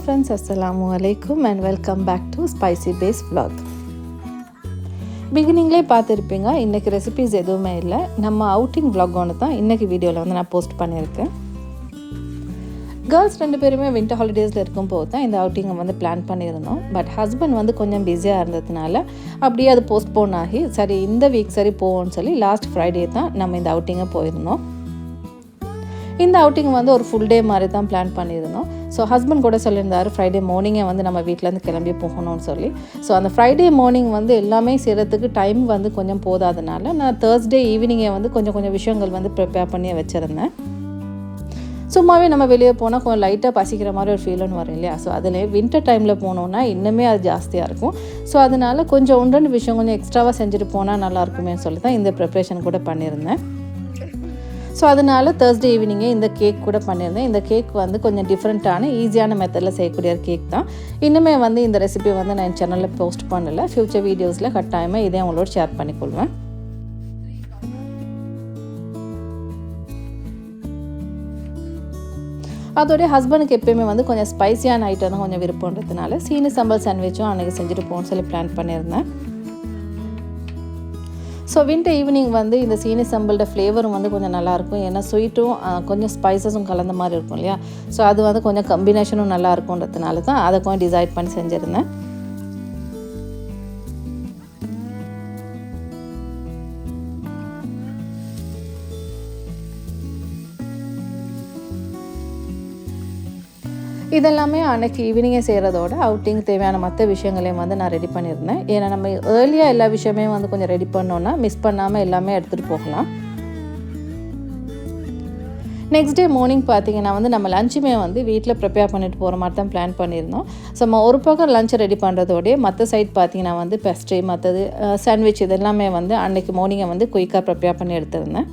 friends, assalamu alaikum and welcome back to Spicy Base Vlog. பிகினிங்லேயே பார்த்துருப்பீங்க, இன்றைக்கி recipes எதுவுமே இல்லை. நம்ம அவுட்டிங் vlog ஒன்று தான் இன்றைக்கி வீடியோவில் வந்து நான் போஸ்ட் பண்ணியிருக்கேன். கேர்ள்ஸ் 2 பேருமே வின்டர் ஹாலிடேஸில் இருக்கும்போது தான் இந்த அவுட்டிங்கை வந்து பிளான் பண்ணியிருந்தோம். பட் ஹஸ்பண்ட் வந்து கொஞ்சம் பிஸியாக இருந்ததுனால அப்படியே அது போஸ்ட்போன் ஆகி சரி இந்த வீக் சரி போவோம்னு சொல்லி லாஸ்ட் ஃப்ரைடே தான் நம்ம இந்த அவுட்டிங்கை போயிருந்தோம். இந்த அவுட்டிங் வந்து ஒரு ஃபுல் டே மாதிரி தான் பிளான் பண்ணியிருந்தோம். ஸோ ஹஸ்பண்ட் கூட சொல்லியிருந்தார் ஃப்ரைடே மார்னிங்கே வந்து நம்ம வீட்டிலேருந்து கிளம்பி போகணும்னு சொல்லி. ஸோ அந்த ஃப்ரைடே மார்னிங் வந்து எல்லாமே செய்கிறதுக்கு டைம் வந்து கொஞ்சம் போதாதனால நான் தேர்ஸ்டே ஈவினிங்கை வந்து கொஞ்சம் விஷயங்கள் வந்து ப்ரிப்பேர் பண்ணி வச்சுருந்தேன். சும்மாவே நம்ம வெளியே போனால் கொஞ்சம் லைட்டாக பசிக்கிற மாதிரி ஒரு ஃபீல்னு வரும் இல்லையா. ஸோ அதில் வின்டர் டைமில் போனோன்னா இன்னுமே அது ஜாஸ்தியாக இருக்கும். ஸோ அதனால் கொஞ்சம் 1-2 விஷயம் கொஞ்சம் எக்ஸ்ட்ராவாக செஞ்சுட்டு போனால் நல்லாயிருக்குமே சொல்லி தான் இந்த ப்ரிப்ரேஷன் கூட பண்ணியிருந்தேன். ஸோ அதனால் தேர்ஸ்டே ஈவினிங்கே இந்த கேக் கூட பண்ணியிருந்தேன். இந்த கேக் வந்து கொஞ்சம் டிஃப்ரெண்ட்டான ஈஸியான மெத்தடில் செய்யக்கூடிய ஒரு கேக் தான். இன்னுமே வந்து இந்த ரெசிபி வந்து நான் என் சேனலில் போஸ்ட் பண்ணலை. ஃப்யூச்சர் வீடியோஸில் கட்டாயமாக இதே உங்களோட ஷேர் பண்ணிக்கொள்வேன். அதோடைய ஹஸ்பண்டுக்கு எப்போயுமே வந்து கொஞ்சம் ஸ்பைசியான ஐட்டம் தான் கொஞ்சம் விருப்பன்றதுனால சீனி சம்பல் சாண்ட்விச்சும் அன்றைக்கி செஞ்சுட்டு போகணும்னு சொல்லி பிளான் பண்ணியிருந்தேன். ஸோ வின்டர் ஈவினிங் வந்து இந்த சீனி சம்பளோட ஃப்ளேவரும் வந்து கொஞ்சம் நல்லாயிருக்கும். ஏன்னா ஸ்வீட்டும் கொஞ்சம் ஸ்பைசஸும் கலந்த மாதிரி இருக்கும் இல்லையா. ஸோ அது வந்து கொஞ்சம் கம்பினேஷனும் நல்லா இருக்கும்ன்றதுனால தான் அதை கொஞ்சம் டிசைட் பண்ணி செஞ்சுருந்தேன். இதெல்லாமே அன்றைக்கி ஈவினிங்கே செய்கிறதோட அவுட்டிங் தேவையான மற்ற விஷயங்களையும் வந்து நான் ரெடி பண்ணியிருந்தேன். ஏன்னா நம்ம ஏர்லியாக எல்லா விஷயமே வந்து கொஞ்சம் ரெடி பண்ணோன்னா மிஸ் பண்ணாமல் எல்லாமே எடுத்துகிட்டு போகலாம். நெக்ஸ்ட் டே மார்னிங் பார்த்திங்கன்னா வந்து நம்ம லஞ்சுமே வந்து வீட்டில் ப்ரிப்பேர் பண்ணிட்டு போகிற மாதிரி தான் பிளான் பண்ணியிருந்தோம். ஸோ நம்ம ஒரு பக்கம் லஞ்சை ரெடி பண்ணுறதோடய மற்ற சைட் பார்த்திங்கன்னா வந்து பெஸ்ட்ரி மற்றது சாண்ட்விச் இதெல்லாமே வந்து அன்றைக்கி மார்னிங்கை வந்து குயிக்காக ப்ரிப்பேர் பண்ணி எடுத்திருந்தேன்.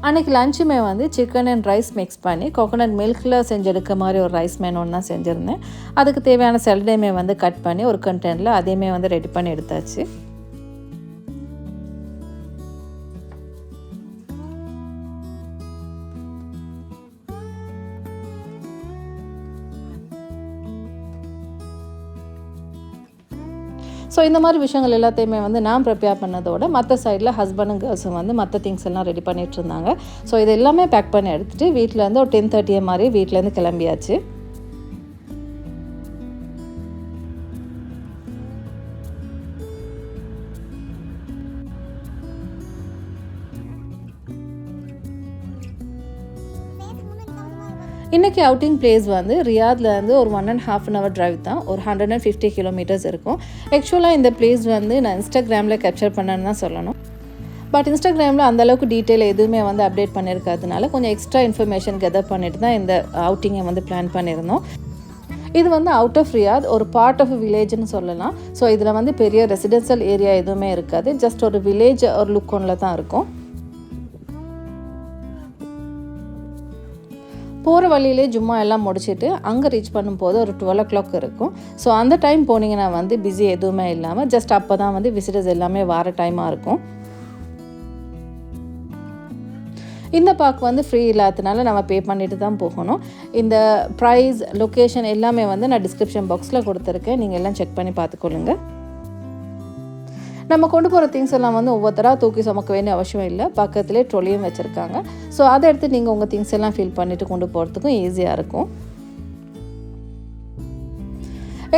அன்றைக்கி லஞ்சுமே வந்து சிக்கன் அண்ட் ரைஸ் மிக்ஸ் பண்ணி கோகோனட் மில்கில் செஞ்செடுக்க மாதிரி ஒரு ரைஸ் மெனு ஒன்று தான் செஞ்சுருந்தேன். அதுக்கு தேவையான செல்டையுமே வந்து கட் பண்ணி ஒரு கண்டெய்னரில் அதையுமே வந்து ரெடி பண்ணி எடுத்தாச்சு. ஸோ இந்த மாதிரி விஷயங்கள் எல்லாத்தையுமே வந்து நான் ப்ரிப்பேர் பண்ணதோட மற்ற சைடில் ஹஸ்பண்டும் கேர்ள்ஸும் வந்து மற்ற திங்ஸ் எல்லாம் ரெடி பண்ணிகிட்டு இருந்தாங்க. ஸோ இது எல்லாமே பேக் பண்ணி எடுத்துகிட்டு வீட்டிலேருந்து ஒரு 10:30 மாதிரி வீட்டிலேருந்து கிளம்பியாச்சு. இன்றைக்கி அவுட்டிங் பிளேஸ் வந்து ரியாத்லேருந்து ஒரு 1.5 hour டிரைவ் தான். ஒரு 150 கிலோமீட்டர்ஸ் இருக்கும். ஆக்சுவலாக இந்த பிளேஸ் வந்து நான் இன்ஸ்டாகிராமில் கேப்சர் பண்ணேன்னு தான் சொல்லணும். பட் இன்ஸ்டாகிராமில் அந்தளவுக்கு டீட்டெயில் எதுவுமே வந்து அப்டேட் பண்ணியிருக்கிறதுனால கொஞ்சம் எக்ஸ்ட்ரா இன்ஃபர்மேஷன் கெதர் பண்ணிட்டு தான் இந்த அவுட்டிங்கை வந்து பிளான் பண்ணியிருந்தோம். இது வந்து அவுட் ஆஃப் ரியாத் ஒரு பார்ட் ஆஃப் வில்லேஜ்னு சொல்லலாம். ஸோ இதில் வந்து பெரிய ரெசிடென்ஷியல் ஏரியா எதுவுமே இருக்காது. ஜஸ்ட் ஒரு வில்லேஜ் ஒரு லுக் ஒன்றில் தான் இருக்கும். போகிற வழியிலே ஜும்மா எல்லாம் முடிச்சுட்டு அங்கே ரீச் பண்ணும்போது ஒரு 12 o'clock இருக்கும். ஸோ அந்த டைம் போனீங்கன்னா வந்து பிஸி எதுவுமே இல்லாமல் ஜஸ்ட் அப்போ தான் வந்து விசிட்டர்ஸ் எல்லாமே வர டைமாக இருக்கும். இந்த பார்க் வந்து ஃப்ரீ இல்லாததுனால நம்ம பே பண்ணிட்டு தான் போகணும். இந்த ப்ரைஸ் லொக்கேஷன் எல்லாமே வந்து நான் டிஸ்கிரிப்ஷன் பாக்ஸில் கொடுத்துருக்கேன். நீங்கள் எல்லாம் செக் பண்ணி பார்த்துக்கொள்ளுங்க. நம்ம கொண்டு போகிற திங்ஸ் எல்லாம் வந்து ஒவ்வொருத்தராக தூக்கி சுமக்க வேண்டிய அவசியம் இல்லை. பக்கத்துலேயே ட்ரோலியும் வச்சுருக்காங்க. ஸோ அதை எடுத்து நீங்கள் உங்கள் திங்ஸ் எல்லாம் ஃபில் பண்ணிவிட்டு கொண்டு போகிறதுக்கும் ஈஸியாக இருக்கும்.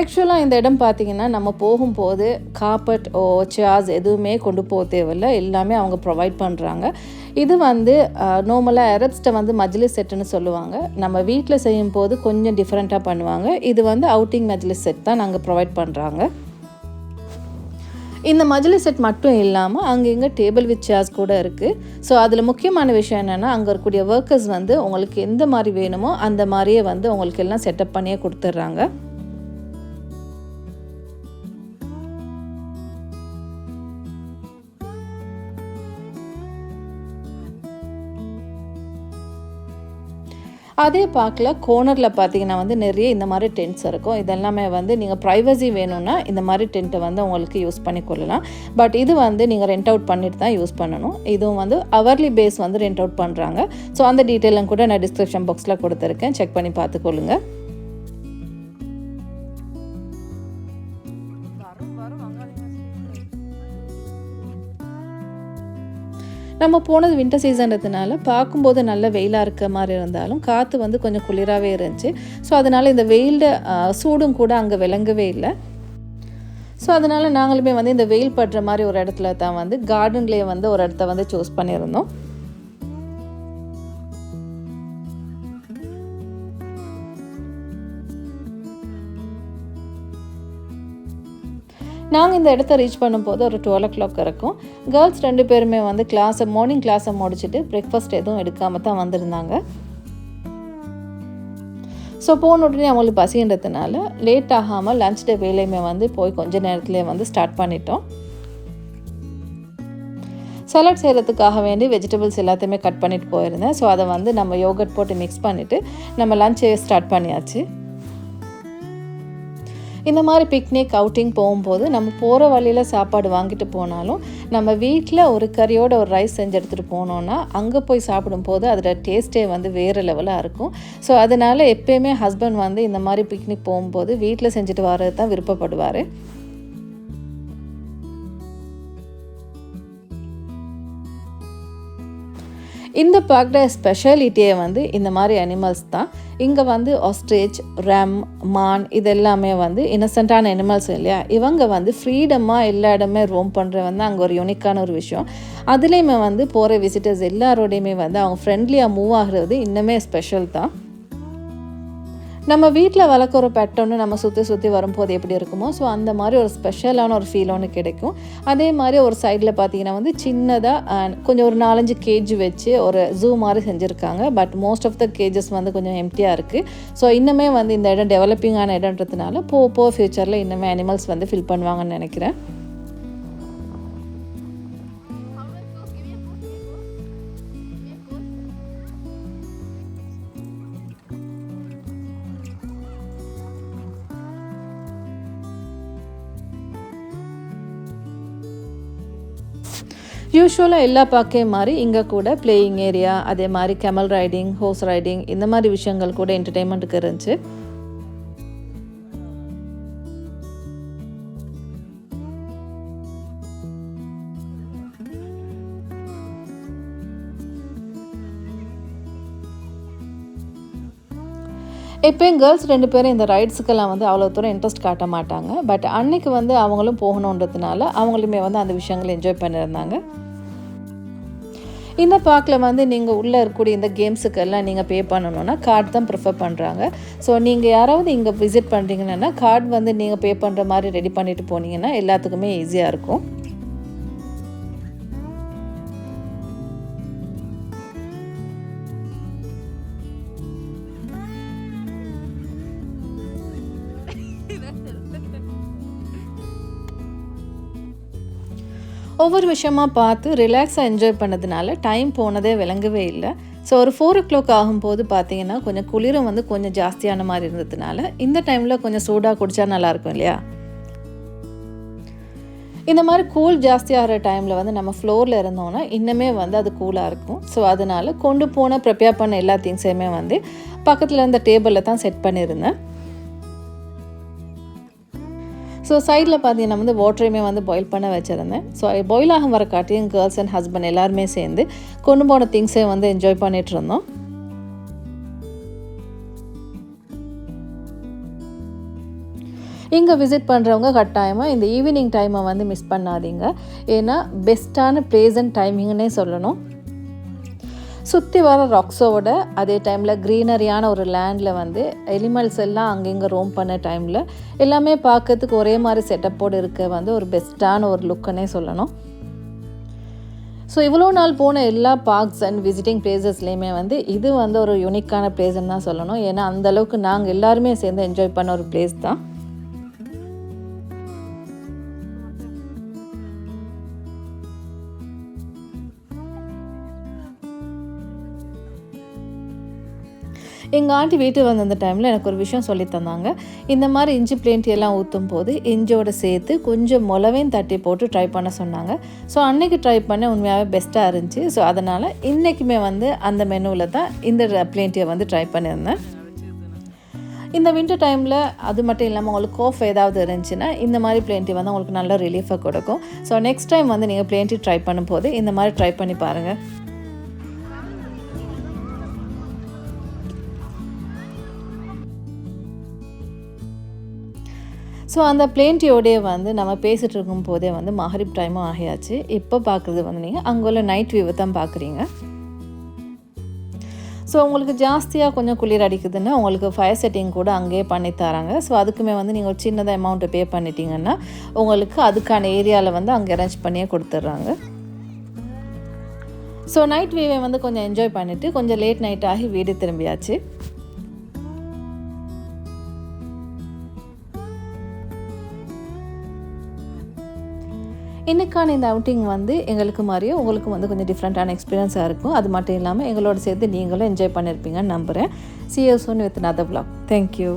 ஆக்சுவலாக இந்த இடம் பார்த்திங்கன்னா நம்ம போகும்போது கார்பெட் சேர்ஸ் எதுவுமே கொண்டு போக தேவையில்லை. எல்லாமே அவங்க ப்ரொவைட் பண்ணுறாங்க. இது வந்து நார்மலாக அரப்ஸ்ட்டை வந்து மஜ்லிஸ் செட்டுன்னு சொல்லுவாங்க. நம்ம வீட்டில் செய்யும் போது கொஞ்சம் டிஃப்ரெண்ட்டாக பண்ணுவாங்க. இது வந்து அவுட்டிங் மஜ்லிஸ் செட் தான் நாங்கள் ப்ரொவைட் பண்ணுறாங்க. இந்த மஜ்லிஸ் செட் மட்டும் இல்லாமல் அங்கே இங்கே டேபிள் வித் சேர்ஸ் கூட இருக்குது. ஸோ அதில் முக்கியமான விஷயம் என்னென்னா அங்கே இருக்கக்கூடிய ஒர்க்கர்ஸ் வந்து உங்களுக்கு எந்த மாதிரி வேணுமோ அந்த மாதிரியே வந்து உங்களுக்கு எல்லாம் செட்டப் பண்ணியே கொடுத்துட்றாங்க. அதே பார்க்கில் கோர்னரில் பார்த்தீங்கன்னா வந்து நிறைய இந்த மாதிரி டென்ட்ஸ் இருக்கும். இதெல்லாமே வந்து நீங்கள் ப்ரைவசி வேணும்னா இந்த மாதிரி டென்ட்டை வந்து உங்களுக்கு யூஸ் பண்ணிக்கொள்ளலாம். பட் இது வந்து நீங்கள் ரெண்ட் அவுட் பண்ணிட்டு தான் யூஸ் பண்ணணும். இதுவும் வந்து அவர்லி பேஸ் வந்து ரெண்ட் அவுட் பண்ணுறாங்க. ஸோ அந்த டீட்டெயிலும் கூட நான் டிஸ்கிரிப்ஷன் பாக்ஸில் கொடுத்துருக்கேன், செக் பண்ணி பார்த்துக்கொள்ளுங்க. நம்ம போனது வின்டர் சீசன்றதுனால பார்க்கும்போது நல்ல வெயிலாக இருக்க மாதிரி இருந்தாலும் காற்று வந்து கொஞ்சம் குளிராகவே இருந்துச்சு. ஸோ அதனால் இந்த வெயிலோட சூடும் கூட அங்கே விளங்கவே இல்லை. ஸோ அதனால் நாங்களுமே வந்து இந்த வெயில் படுற மாதிரி ஒரு இடத்துல தான் வந்து கார்டன்லேயே வந்து ஒரு இடத்த வந்து சூஸ் பண்ணியிருந்தோம். நாங்கள் இந்த இடத்த ரீச் பண்ணும்போது ஒரு 12 o'clock இருக்கும். கேர்ள்ஸ் 2 பேருமே வந்து மார்னிங் கிளாஸை முடிச்சுட்டு பிரேக்ஃபாஸ்ட் எதுவும் எடுக்காமல் தான் வந்திருந்தாங்க. ஸோ போன உடனே அவங்களுக்கு பசின்றதுனால லேட் ஆகாமல் லன்ச் டே வேலையுமே வந்து போய் கொஞ்ச நேரத்துலேயே வந்து ஸ்டார்ட் பண்ணிட்டோம். சலாட் செய்கிறதுக்காக வேண்டி வெஜிடபிள்ஸ் எல்லாத்தையுமே கட் பண்ணிட்டு போயிருந்தேன். ஸோ அதை வந்து நம்ம யோகர்ட் போட்டு மிக்ஸ் பண்ணிவிட்டு நம்ம லஞ்சை ஸ்டார்ட் பண்ணியாச்சு. இந்த மாதிரி பிக்னிக் அவுட்டிங் போகும்போது நம்ம போகிற வழியில் சாப்பாடு வாங்கிட்டு போனாலும் நம்ம வீட்டில் ஒரு கறியோட ஒரு ரைஸ் செஞ்சு எடுத்துகிட்டு போனோன்னா அங்கே போய் சாப்பிடும்போது அதோட டேஸ்ட்டே வந்து வேறு லெவலாக இருக்கும். ஸோ அதனால் எப்போயுமே ஹஸ்பண்ட் வந்து இந்த மாதிரி பிக்னிக் போகும்போது வீட்டில் செஞ்சுட்டு வர்றது தான் விருப்பப்படுவார். இந்த பார்க்கோட ஸ்பெஷாலிட்டியே வந்து இந்த மாதிரி அனிமல்ஸ் தான். இங்கே வந்து ஆஸ்ட்ரிச், ரெம், மான் இதெல்லாமே வந்து இன்னசென்ட்டான அனிமல்ஸ் இல்லையா. இவங்க வந்து ஃப்ரீடமாக எல்லா இடமே ரோம் பண்ணுறது வந்து அங்கே ஒரு யூனிக்கான ஒரு விஷயம். அதுலேயுமே வந்து போகிற விசிட்டர்ஸ் எல்லாரோடையுமே வந்து அவங்க ஃப்ரெண்ட்லியாக மூவ் ஆகிறது இன்னுமே ஸ்பெஷல் தான். நம்ம வீட்டில் வளர்க்குற ஒரு பெட் ஒன்று நம்ம சுற்றி வரும்போது எப்படி இருக்குமோ ஸோ அந்த மாதிரி ஒரு ஸ்பெஷலான ஒரு ஃபீல் ஒன்று கிடைக்கும். அதே மாதிரி ஒரு சைடில் பார்த்தீங்கன்னா வந்து சின்னதாக கொஞ்சம் ஒரு 4-5 கேஜ் வச்சு ஒரு ஜூ மாதிரி செஞ்சுருக்காங்க. But most of the cages வந்து கொஞ்சம் எம்டியாக இருக்குது. ஸோ இன்னுமே வந்து இந்த இடம் டெவலப்பிங்கான இடம்ன்றதுனால போக ஃப்யூச்சரில் இன்னுமே அனிமல்ஸ் வந்து ஃபில் பண்ணுவாங்கன்னு நினைக்கிறேன். யூஸ்வலாக எல்லா பார்க்கையும் மாதிரி இங்கே கூட பிளேயிங் ஏரியா, அதே மாதிரி கெமல் ரைடிங், ஹோர்ஸ் ரைடிங் இந்த மாதிரி விஷயங்கள் கூட என்டர்டெயின்மெண்ட்டுக்கு இருந்துச்சு. எப்போயும் கேர்ள்ஸ் 2 பேரும் இந்த ரைட்ஸுக்கெல்லாம் வந்து அவ்வளோ தூரம் இன்ட்ரெஸ்ட் காட்ட மாட்டாங்க. பட் அன்னைக்கு வந்து அவங்களும் போகணுன்றதுனால அவங்களுமே வந்து அந்த விஷயங்களை என்ஜாய் பண்ணியிருந்தாங்க. இந்த பார்க்கில் வந்து நீங்கள் உள்ளே இருக்கக்கூடிய இந்த கேம்ஸுக்கெல்லாம் நீங்கள் பே பண்ணணுன்னா கார்டு தான் ப்ரிஃபர் பண்ணுறாங்க. ஸோ நீங்கள் யாராவது இங்கே விசிட் பண்ணுறீங்கன்னா கார்டு வந்து நீங்கள் பே பண்ணுற மாதிரி ரெடி பண்ணிவிட்டு போனீங்கன்னா எல்லாத்துக்குமே ஈஸியாக இருக்கும். ஒவ்வொரு விஷயமாக பார்த்து ரிலாக்ஸாக என்ஜாய் பண்ணதுனால டைம் போனதே விளங்கவே இல்லை. ஸோ ஒரு 4 o'clock ஆகும்போது பார்த்தீங்கன்னா கொஞ்சம் குளிரும் வந்து கொஞ்சம் ஜாஸ்தியான மாதிரி இருந்ததுனால இந்த டைமில் கொஞ்சம் சூடாக குடித்தா நல்லாயிருக்கும் இல்லையா. இந்த மாதிரி கூல் ஜாஸ்தியாகிற டைமில் வந்து நம்ம ஃப்ளோரில் இருந்தோன்னா இன்னுமே வந்து அது கூலாக இருக்கும். ஸோ அதனால் கொண்டு போன ப்ரிப்பேர் பண்ண எல்லா திங்ஸையுமே வந்து பக்கத்தில் இருந்த டேபிளில் தான் செட் பண்ணியிருந்தேன். ஸோ சைடில் பார்த்தீங்கன்னா வந்து வாட்டரையுமே வந்து பாயில் பண்ண வச்சுருந்தேன். ஸோ பாயில் ஆகும் வர காட்டியும் கேர்ள்ஸ் அண்ட் ஹஸ்பண்ட் எல்லாருமே சேர்ந்து கொண்டு போன திங்ஸை வந்து என்ஜாய் பண்ணிகிட்டு இருந்தோம். இங்கே விசிட் பண்ணுறவங்க கட்டாயமாக இந்த ஈவினிங் டைமை வந்து மிஸ் பண்ணாதீங்க. ஏன்னா பெஸ்ட்டான பிளேஸ் அண்ட் டைமிங்னே சொல்லணும். சுற்றி வர ராக்ஸோட அதே டைமில் க்ரீனரியான ஒரு லேண்டில் வந்து எலிமெண்ட்ஸ் எல்லாம் அங்கங்கே ரோம் பண்ண டைமில் எல்லாமே பார்க்கறதுக்கு ஒரே மாதிரி செட்டப்போடு இருக்க வந்து ஒரு பெஸ்ட்டான ஒரு லுக்குன்னே சொல்லணும். ஸோ இவ்வளோ நாள் போன எல்லா பார்க்ஸ் அண்ட் விசிட்டிங் பிளேசஸ்லேயுமே வந்து இது வந்து ஒரு யூனிக்கான பிளேஸ்ன்னு தான் சொல்லணும். ஏன்னா அந்தளவுக்கு நாங்கள் எல்லாருமே சேர்ந்து என்ஜாய் பண்ண ஒரு பிளேஸ் தான். எங்கள் ஆண்டி வீட்டுக்கு வந்த அந்த டைமில் எனக்கு ஒரு விஷயம் சொல்லி தந்தாங்க. இந்த மாதிரி இஞ்சி பிளேன் டீ எல்லாம் ஊற்றும் போது இஞ்சியோட சேர்த்து கொஞ்சம் மிளவையும் தட்டி போட்டு ட்ரை பண்ண சொன்னாங்க. ஸோ அன்றைக்கி ட்ரை பண்ண உண்மையாகவே பெஸ்ட்டாக இருந்துச்சு. ஸோ அதனால் இன்றைக்குமே வந்து அந்த மெனுவில் தான் இந்த பிளேன் டீயை வந்து ட்ரை பண்ணியிருந்தேன். இந்த வின்டர் டைமில் அது மட்டும் இல்லாமல் உங்களுக்கு கோஃப் ஏதாவது இருந்துச்சுன்னா இந்த மாதிரி பிளேன் டீ வந்து உங்களுக்கு நல்ல ரிலீஃபை கொடுக்கும். ஸோ நெக்ஸ்ட் டைம் வந்து நீங்கள் பிளேன் டீ ட்ரை பண்ணும்போது இந்த மாதிரி ட்ரை பண்ணி பாருங்கள். ஸோ அந்த பிளேன் டீயோடையே வந்து நம்ம பேசிகிட்டு இருக்கும் போதே வந்து மகரிப் டைமும் ஆகியாச்சு. இப்போ பார்க்குறது வந்து நீங்கள் அங்கே உள்ள நைட் வியூவை தான் பார்க்குறீங்க. ஸோ உங்களுக்கு ஜாஸ்தியாக கொஞ்சம் குளிர் அடிக்குதுன்னா உங்களுக்கு ஃபயர் செட்டிங் கூட அங்கேயே பண்ணி தராங்க. ஸோ அதுக்குமே வந்து நீங்கள் ஒரு சின்னதாக அமௌண்ட்டை பே பண்ணிட்டீங்கன்னா உங்களுக்கு அதுக்கான ஏரியாவில் வந்து அங்கே அரேஞ்ச் பண்ணியே கொடுத்துட்றாங்க. ஸோ நைட் வியூவை வந்து கொஞ்சம் என்ஜாய் பண்ணிவிட்டு கொஞ்சம் லேட் நைட் ஆகி வீடு திரும்பியாச்சு. இன்றைக்கான இந்த அவுட்டிங் வந்து எங்களுக்கு மாதிரியும் உங்களுக்கு வந்து கொஞ்சம் டிஃப்ரெண்ட்டான எக்ஸ்பீரியன்ஸாக இருக்கும். அது மட்டும் இல்லாமல் எங்களோட சேர்த்து நீங்களும் என்ஜாய் பண்ணியிருப்பீங்கன்னு நம்புகிறேன். See you soon with another vlog. Thank you.